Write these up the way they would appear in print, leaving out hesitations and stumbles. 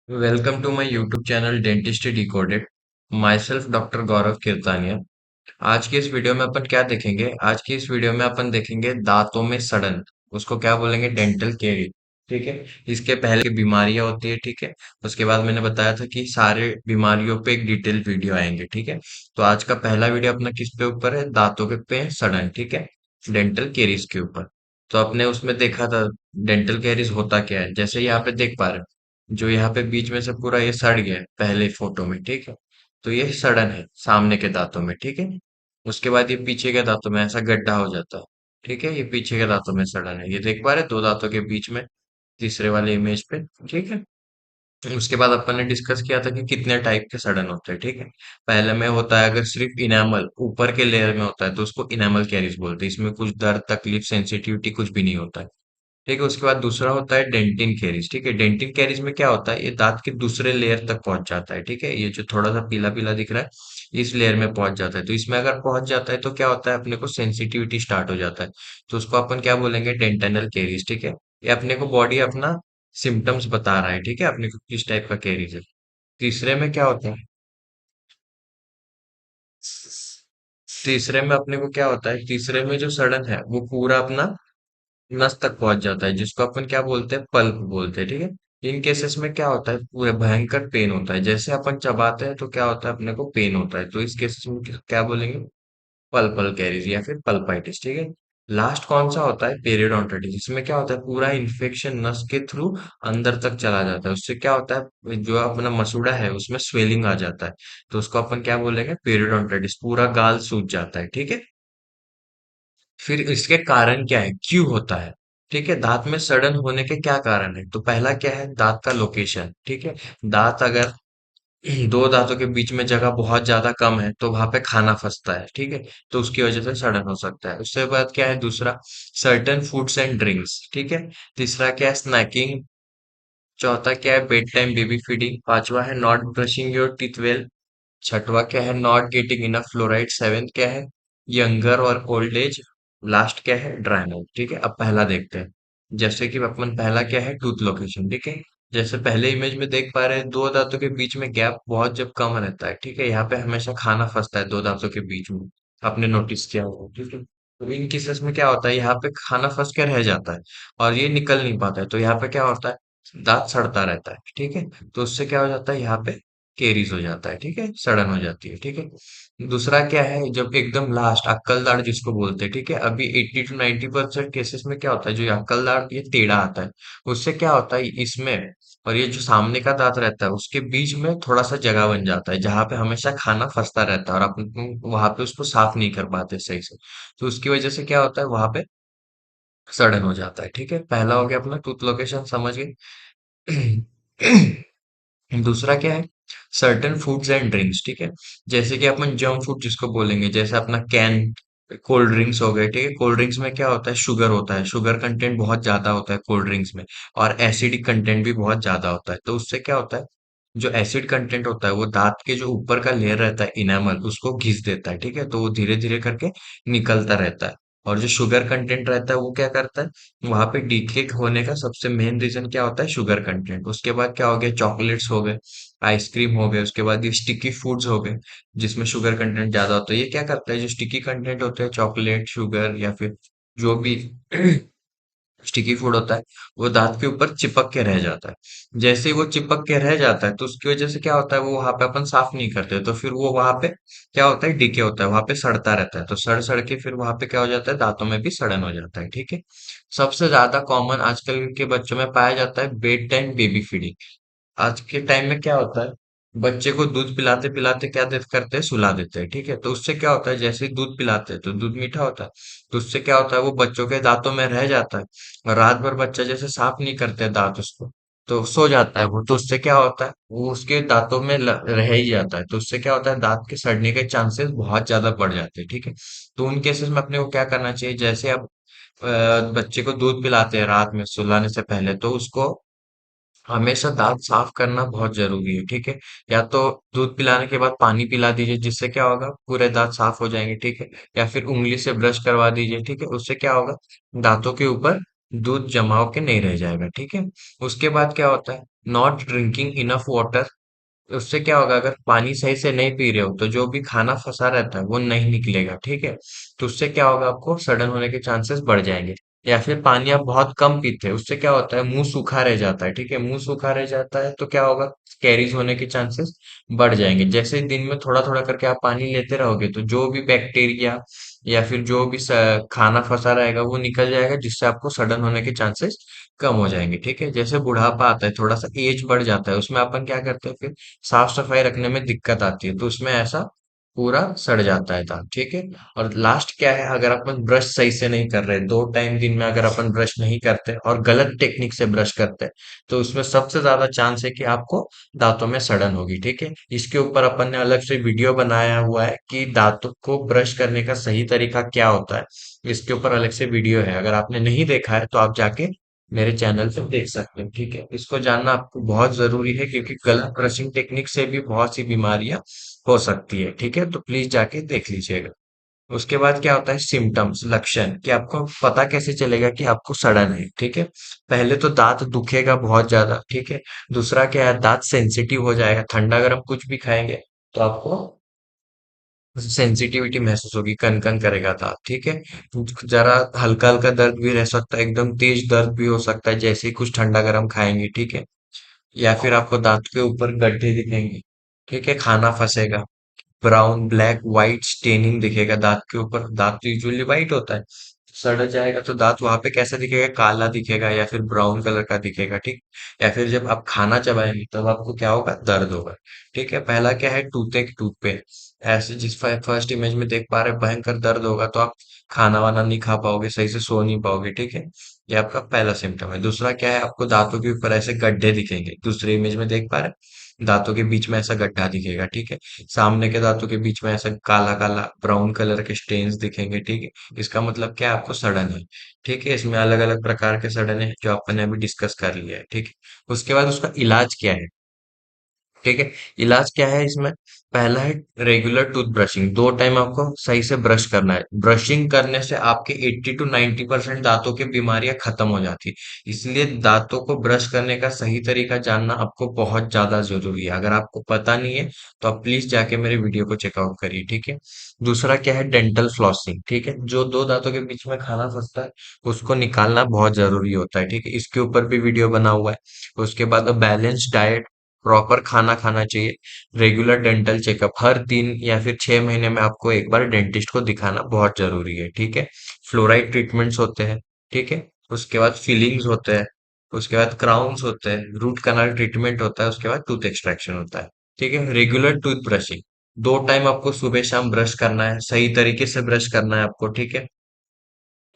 Welcome to my YouTube channel dentistry decoded. Myself doctor Gaurav Kirtania. आज की इस video में अपन क्या देखेंगे? आज की इस वीडियो में अपन देखेंगे दांतों में सड़न। उसको क्या बोलेंगे? डेंटल केरी। ठीक है। इसके पहले की बीमारियां होती है। ठीक है। उसके बाद मैंने बताया था कि सारे बीमारियों पे एक डिटेल वीडियो आएंगे। ठीक है। तो आज का पहला वीडियो अपना किस पे ऊपर है? दांतों के पे सड़न। ठीक है। डेंटल केरीज के ऊपर। तो आपने उसमें देखा था डेंटल केरीज होता क्या है। जैसे यहाँ पे देख पा रहे हैं, जो यहाँ पे बीच में से पूरा ये सड़ गया है पहले फोटो में। ठीक है। तो ये सड़न है सामने के दांतों में। ठीक है। उसके बाद ये पीछे के दांतों में ऐसा गड्ढा हो जाता है। ठीक है। ये पीछे के दांतों में सड़न है, ये देख पा रहे हैं? दो दांतों के बीच में, तीसरे वाले इमेज पे। ठीक है। उसके बाद अपन ने डिस्कस किया था कि कितने टाइप के सड़न होते हैं। ठीक है। पहले में होता है, अगर सिर्फ इनेमल ऊपर के लेयर में होता है तो उसको इनेमल कैरीज बोलते हैं। इसमें कुछ दर्द, तकलीफ, सेंसिटिविटी कुछ भी नहीं होता है। ठीक है। उसके बाद दूसरा होता है डेंटिन कैरीज। ठीक है। डेंटिन कैरीज में क्या होता है? ये दांत के दूसरे लेयर तक पहुंच जाता है। ठीक है। ये जो थोड़ा सा पीला पीला दिख रहा है, इस लेयर में पहुंच जाता है। तो इसमें अगर पहुंच जाता है तो क्या होता है? अपने को सेंसिटिविटी स्टार्ट हो जाता है। तो उसको अपन क्या बोलेंगे? डेंटनल कैरीज। ठीक है। ये अपने को बॉडी अपना सिम्टम्स बता रहा है। ठीक है। अपने को किस टाइप का कैरीज है। तीसरे में क्या होता है? तीसरे में अपने को क्या होता है? तीसरे में जो सड़न है वो पूरा अपना नस तक पहुंच जाता है, जिसको अपन क्या बोलते हैं? पल्प बोलते हैं। ठीक है। इन केसेस में क्या होता है? पूरे भयंकर पेन होता है। जैसे अपन चबाते हैं तो क्या होता है? अपने को पेन होता है। तो इस केसेस में क्या बोलेंगे? पल्पल कैरीज या फिर पल्पाइटिस। ठीक है। लास्ट कौन सा होता है? पेरियोडोंटिटिस। इसमें क्या होता है? पूरा इन्फेक्शन नस के थ्रू अंदर तक चला जाता है। उससे क्या होता है? जो अपना मसूड़ा है उसमें स्वेलिंग आ जाता है। तो उसको अपन क्या बोलेंगे? पेरियोडोंटिटिस। पूरा गाल सूज जाता है। ठीक है। फिर इसके कारण क्या है? क्यों होता है? ठीक है। दांत में सड़न होने के क्या कारण है? तो पहला क्या है? दांत का लोकेशन। ठीक है। दांत अगर दो दांतों के बीच में जगह बहुत ज्यादा कम है तो वहां पे खाना फंसता है। ठीक है। तो उसकी वजह से सड़न हो सकता है। उसके बाद क्या है? दूसरा, सर्टेन फूड्स एंड ड्रिंक्स। ठीक है। तीसरा क्या है? स्नैकिंग। चौथा क्या है? Bed time baby feeding. पांचवा है not brushing your teeth well. छठवा क्या है? Not getting enough fluoride. Seventh क्या है? यंगर और ओल्ड एज। लास्ट क्या है? Dry mouth. ठीक है। अब पहला देखते हैं। जैसे कि अपन पहला क्या है? Tooth location. ठीक है। जैसे पहले इमेज में देख पा रहे हैं, दो दांतों के बीच में गैप बहुत जब कम रहता है। ठीक है। यहाँ पे हमेशा खाना फंसता है दो दांतों के बीच में। आपने नोटिस किया होगा। ठीक है। तो इन केसेस में क्या होता है? यहाँ पे खाना फंस के रह जाता है और ये निकल नहीं पाता है। तो यहाँ पे क्या होता है? दांत सड़ता रहता है। ठीक है। तो उससे क्या हो जाता है? यहाँ पे केरीज हो जाता है। ठीक है। सड़न हो जाती है। ठीक है। दूसरा क्या है? जब एकदम लास्ट अक्कल दाढ़ जिसको बोलते हैं। ठीक है। अभी 80 to 90% केसेस में क्या होता है? जो ये अक्कल दाढ़ ये टेढ़ा आता है। उससे क्या होता है? इसमें और ये जो सामने का दांत रहता है उसके बीच में थोड़ा सा जगह बन जाता है, जहां पे हमेशा खाना फंसता रहता है और अपन वहां पे उसको साफ नहीं कर पाते सही से। तो उसकी वजह से क्या होता है? वहां पे सड़न हो जाता है। ठीक है। पहला हो गया अपना टूथ लोकेशन, समझ गए? दूसरा क्या है? Certain foods and drinks. ठीक है। जैसे कि अपन जंक फूड जिसको बोलेंगे, जैसे अपना कैन कोल्ड ड्रिंक्स हो गए। ठीक है। कोल्ड ड्रिंक्स में क्या होता है? शुगर होता है। शुगर कंटेंट बहुत ज्यादा होता है कोल्ड ड्रिंक्स में। और एसिडिक कंटेंट भी बहुत ज्यादा होता है। तो उससे क्या होता है? जो एसिड कंटेंट होता है वो दांत के जो ऊपर का लेयर रहता है इनेमल, उसको घिस देता है। ठीक है। तो वो धीरे धीरे करके निकलता रहता है। और जो शुगर कंटेंट रहता है वो क्या करता है? वहां पे डीके होने का सबसे मेन रीजन क्या होता है? Sugar content. उसके बाद क्या हो गया? चॉकलेट्स हो गए, आइसक्रीम हो गए, उसके बाद ये स्टिकी फूड्स हो गए जिसमें शुगर कंटेंट ज्यादा होता है। ये क्या करता है? जो स्टिकी कंटेंट होते हैं, चॉकलेट, शुगर या फिर जो भी स्टिकी फूड होता है, वो दांत के ऊपर चिपक के रह जाता है। जैसे ही वो चिपक के रह जाता है तो उसकी वजह से क्या होता है? वो वहां पे अपन साफ नहीं करते, तो फिर वो वहां पे क्या होता है? डीके होता है, वहां पे सड़ता रहता है। तो सड़ सड़ के फिर वहां पे क्या हो जाता है? दांतों में भी सड़न हो जाता है। ठीक है। सबसे ज्यादा कॉमन आजकल के बच्चों में पाया जाता है बेड टाइम बेबी फीडिंग। आज के टाइम में क्या होता है? बच्चे को दूध पिलाते पिलाते क्या करते हैं? सुला देते हैं। ठीक है। तो उससे क्या होता है? जैसे ही दूध पिलाते हैं तो दूध मीठा होता है। तो उससे क्या होता है? वो बच्चों के दांतों में रह जाता है और रात भर बच्चा जैसे साफ नहीं करते दांत उसको, तो सो जाता है वो। तो उससे क्या होता है? वो उसके दांतों में रह ही जाता है। तो उससे क्या होता है? दांत के सड़ने के चांसेस बहुत ज्यादा बढ़ जाते हैं। ठीक है। तो उन केसेस में अपने को क्या करना चाहिए? जैसे अब बच्चे को दूध पिलाते हैं रात में सुलाने से पहले, तो उसको हमेशा दांत साफ करना बहुत जरूरी है। ठीक है। या तो दूध पिलाने के बाद पानी पिला दीजिए, जिससे क्या होगा? पूरे दांत साफ हो जाएंगे। ठीक है। या फिर उंगली से ब्रश करवा दीजिए। ठीक है। उससे क्या होगा? दांतों के ऊपर दूध जमा होके नहीं रह जाएगा। ठीक है। उसके बाद क्या होता है? नॉट ड्रिंकिंग इनफ वाटर, उससे क्या होगा, अगर पानी सही से नहीं पी रहे हो तो जो भी खाना फंसा रहता है वो नहीं निकलेगा, ठीक है। तो उससे क्या होगा, आपको सडन होने के चांसेस बढ़ जाएंगे। या फिर पानी आप बहुत कम पीते हैं, उससे क्या होता है, मुंह सूखा रह जाता है, ठीक है। मुंह सूखा रह जाता है तो क्या होगा, कैरीज होने के चांसेस बढ़ जाएंगे। जैसे ही दिन में थोड़ा थोड़ा करके आप पानी लेते रहोगे तो जो भी बैक्टीरिया या फिर जो भी खाना फंसा रहेगा वो निकल जाएगा, जिससे आपको सडन होने के चांसेस कम हो जाएंगे, ठीक है। जैसे बुढ़ापा आता है, थोड़ा सा एज बढ़ जाता है, उसमें अपन क्या करते हैं फिर, साफ सफाई रखने में दिक्कत आती है, तो उसमें ऐसा पूरा सड़ जाता है दांत, ठीक है। और लास्ट क्या है, अगर अपन ब्रश सही से नहीं कर रहे, 2 टाइम दिन में अगर अपन ब्रश नहीं करते और गलत टेक्निक से ब्रश करते हैं, तो उसमें सबसे ज्यादा चांस है कि आपको दांतों में सड़न होगी, ठीक है। इसके ऊपर अपन ने अलग से वीडियो बनाया हुआ है कि दांतों को ब्रश करने का सही तरीका क्या होता है। इसके ऊपर अलग से वीडियो है, अगर आपने नहीं देखा है तो आप जाके मेरे चैनल पे देख सकते हैं, ठीक है। इसको जानना आपको बहुत जरूरी है, क्योंकि गलत ब्रशिंग टेक्निक से भी बहुत सी बीमारियां हो सकती है, ठीक है। तो प्लीज जाके देख लीजिएगा। उसके बाद क्या होता है, सिम्टम्स, लक्षण, कि आपको पता कैसे चलेगा कि आपको सड़न है, ठीक है। पहले तो दांत दुखेगा बहुत ज्यादा, ठीक है। दूसरा क्या है, दांत सेंसिटिव हो जाएगा, ठंडा गर्म कुछ भी खाएंगे तो आपको सेंसिटिविटी महसूस होगी, कन कन करेगा दांत, ठीक है। जरा हल्का हल्का दर्द भी रह सकता है, एकदम तेज दर्द भी हो सकता है जैसे ही कुछ ठंडा गर्म खाएंगे, ठीक है। या फिर आपको दांत के ऊपर गड्ढे दिखेंगे, ठीक है, खाना फंसेगा। ब्राउन ब्लैक व्हाइट स्टेनिंग दिखेगा दांत के ऊपर, दांत तो यूजुअली व्हाइट होता है, सड़ जाएगा तो दांत वहां पे कैसा दिखेगा, काला दिखेगा या फिर ब्राउन कलर का दिखेगा, ठीक। या फिर जब आप खाना चबाएंगे तब आपको क्या होगा, दर्द होगा, ठीक है। पहला क्या है, टूथ टूथ पे, ऐसे जिस फर्स्ट इमेज में देख पा रहे हैं, भयंकर दर्द होगा तो आप खाना वाना नहीं खा पाओगे, सही से सो नहीं पाओगे, ठीक है। ये आपका पहला सिम्टम है। दूसरा क्या है, आपको दांतों के ऊपर ऐसे गड्ढे दिखेंगे, दूसरे इमेज में देख पा रहे हैं, दांतों के बीच में ऐसा गड्ढा दिखेगा, ठीक है। सामने के दांतों के बीच में ऐसा काला काला ब्राउन कलर के स्टेन्स दिखेंगे, ठीक है। इसका मतलब क्या है, आपको सड़न है, ठीक है। इसमें अलग अलग प्रकार के सड़न है जो अपन ने अभी डिस्कस कर लिया है, ठीक है। उसके बाद उसका इलाज क्या है, ठीक है। इलाज क्या है इसमें, पहला है रेगुलर टूथ ब्रशिंग, 2 टाइम आपको सही से ब्रश करना है। ब्रशिंग करने से आपके 80 to 90% दांतों की बीमारियां खत्म हो जाती है, इसलिए दांतों को ब्रश करने का सही तरीका जानना आपको बहुत ज्यादा जरूरी है। अगर आपको पता नहीं है तो आप प्लीज जाके मेरे वीडियो को चेकआउट करिए, ठीक है। दूसरा क्या है, डेंटल फ्लॉसिंग, ठीक है। जो दो दांतों के बीच में खाना फंसता है उसको निकालना बहुत जरूरी होता है, ठीक है। इसके ऊपर भी वीडियो बना हुआ है। उसके बाद बैलेंस डाइट, प्रॉपर खाना खाना चाहिए। रेगुलर डेंटल चेकअप, हर 3 या फिर 6 महीने में आपको एक बार डेंटिस्ट को दिखाना बहुत जरूरी है, ठीक है। फ्लोराइड ट्रीटमेंट्स होते हैं, ठीक है। उसके बाद फिलिंग्स होते हैं, उसके बाद क्राउन्स होते हैं, रूट कनाल ट्रीटमेंट होता है, उसके बाद टूथ एक्सट्रैक्शन होता है, ठीक है। रेगुलर टूथ ब्रशिंग, 2 टाइम आपको सुबह शाम ब्रश करना है, सही तरीके से ब्रश करना है आपको, ठीक है।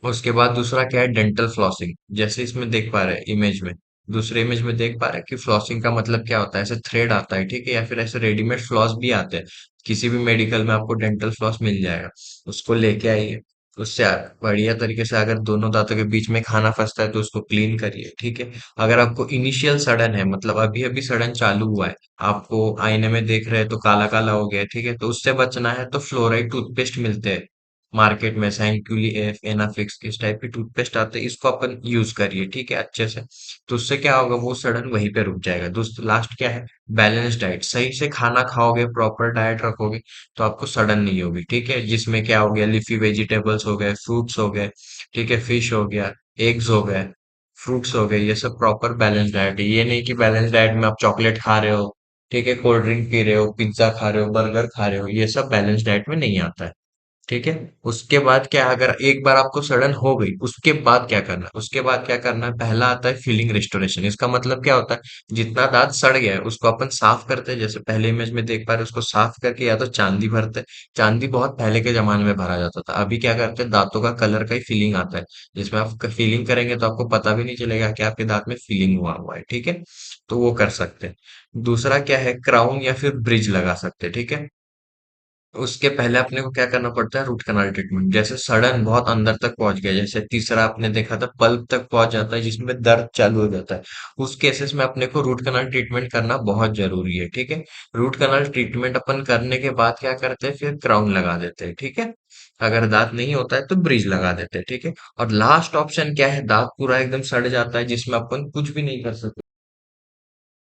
उसके बाद दूसरा क्या है, डेंटल फ्लॉसिंग, जैसे इसमें देख पा रहे हैं इमेज में, दूसरे इमेज में देख पा रहे हैं कि फ्लॉसिंग का मतलब क्या होता है, ऐसे थ्रेड आता है, ठीक है, या फिर ऐसे रेडीमेड फ्लॉस भी आते हैं। किसी भी मेडिकल में आपको डेंटल फ्लॉस मिल जाएगा, उसको लेके आइए। उससे बढ़िया तरीके से, अगर दोनों दांतों के बीच में खाना फंसता है तो उसको क्लीन करिए, ठीक है। अगर आपको इनिशियल सड़न है, मतलब अभी अभी सड़न चालू हुआ है, आपको आईने में देख रहे हैं तो काला काला हो गया है, ठीक है, तो उससे बचना है तो फ्लोराइड टूथपेस्ट मिलते हैं मार्केट में, सैंक्यूली एफ, एनाफिक्स, इस टाइप की टूथपेस्ट आते हैं, इसको अपन यूज करिए, ठीक है, अच्छे से। तो उससे क्या होगा, वो सडन वहीं पे रुक जाएगा। दोस्त लास्ट क्या है, बैलेंस डाइट, सही से खाना खाओगे, प्रॉपर डाइट रखोगे तो आपको सडन नहीं होगी, ठीक है। जिसमें क्या हो गया, लीफी वेजिटेबल्स हो गए, फ्रूट्स हो गए, ठीक है, फिश हो गया, एग्स हो गए, फ्रूट्स हो गए, ये सब प्रॉपर बैलेंस डाइट है। ये नहीं कि बैलेंस डाइट में आप चॉकलेट खा रहे हो, ठीक है, कोल्ड ड्रिंक पी रहे हो, पिज्जा खा रहे हो, बर्गर खा रहे हो, ये सब बैलेंस डाइट में नहीं आता है, ठीक है। उसके बाद क्या, अगर एक बार आपको सड़न हो गई उसके बाद क्या करना है, उसके बाद क्या करना है, पहला आता है फीलिंग रिस्टोरेशन। इसका मतलब क्या होता है, जितना दांत सड़ गया है उसको अपन साफ करते हैं, जैसे पहले इमेज में देख पा रहे हैं, उसको साफ करके या तो चांदी भरते हैं। चांदी बहुत पहले के जमाने में भरा जाता था, अभी क्या करते हैं, दांतों का कलर का ही फीलिंग आता है, जिसमें आप फीलिंग करेंगे तो आपको पता भी नहीं चलेगा कि आपके दांत में फीलिंग हुआ हुआ है, ठीक है। तो वो कर सकते हैं। दूसरा क्या है, क्राउन या फिर ब्रिज लगा सकते हैं, ठीक है। उसके पहले अपने को क्या करना पड़ता है, रूट कनाल ट्रीटमेंट, जैसे सड़न बहुत अंदर तक पहुंच गया, जैसे तीसरा आपने देखा था पल्प तक पहुंच जाता है जिसमें दर्द चालू हो जाता है, उस केसेस में अपने को रूट कनाल ट्रीटमेंट करना बहुत जरूरी है, ठीक है। रूट कनाल ट्रीटमेंट अपन करने के बाद क्या करते हैं, फिर क्राउन लगा देते हैं, ठीक है। अगर दांत नहीं होता है तो ब्रिज लगा देते हैं, ठीक है। और लास्ट ऑप्शन क्या है, दांत पूरा एकदम सड़ जाता है जिसमें अपन कुछ भी नहीं कर सकते,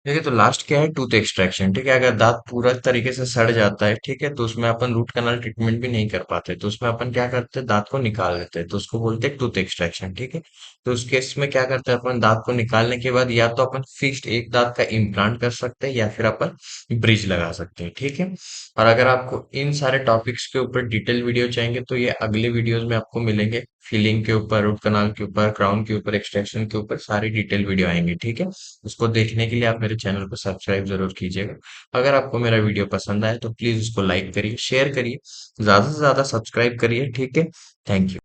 ठीक है, तो लास्ट क्या है, टूथ एक्सट्रैक्शन। ठीक है, अगर दांत पूरा तरीके से सड़ जाता है, ठीक है, तो उसमें अपन रूट कनाल ट्रीटमेंट भी नहीं कर पाते, तो उसमें अपन क्या करते हैं, दांत को निकाल देते हैं, तो उसको बोलते हैं टूथ एक्सट्रैक्शन। ठीक है, तो उस केस में क्या करते हैं, अपन दांत को निकालने के बाद या तो अपन फिक्स्ड एक दांत का इम्प्लांट कर सकते हैं या फिर अपन ब्रिज लगा सकते हैं। ठीक है, और अगर आपको इन सारे टॉपिक्स के ऊपर डिटेल वीडियो चाहिए तो ये अगले वीडियोस में आपको मिलेंगे। फिलिंग के ऊपर, रूट कनाल के ऊपर, क्राउन के ऊपर, एक्सट्रैक्शन के ऊपर सारी डिटेल वीडियो आएंगी। ठीक है, उसको देखने के लिए आप मेरे चैनल को सब्सक्राइब जरूर कीजिएगा। अगर आपको मेरा वीडियो पसंद आए तो प्लीज उसको लाइक करिए, शेयर करिए, ज्यादा से ज्यादा सब्सक्राइब करिए। ठीक है, थैंक यू।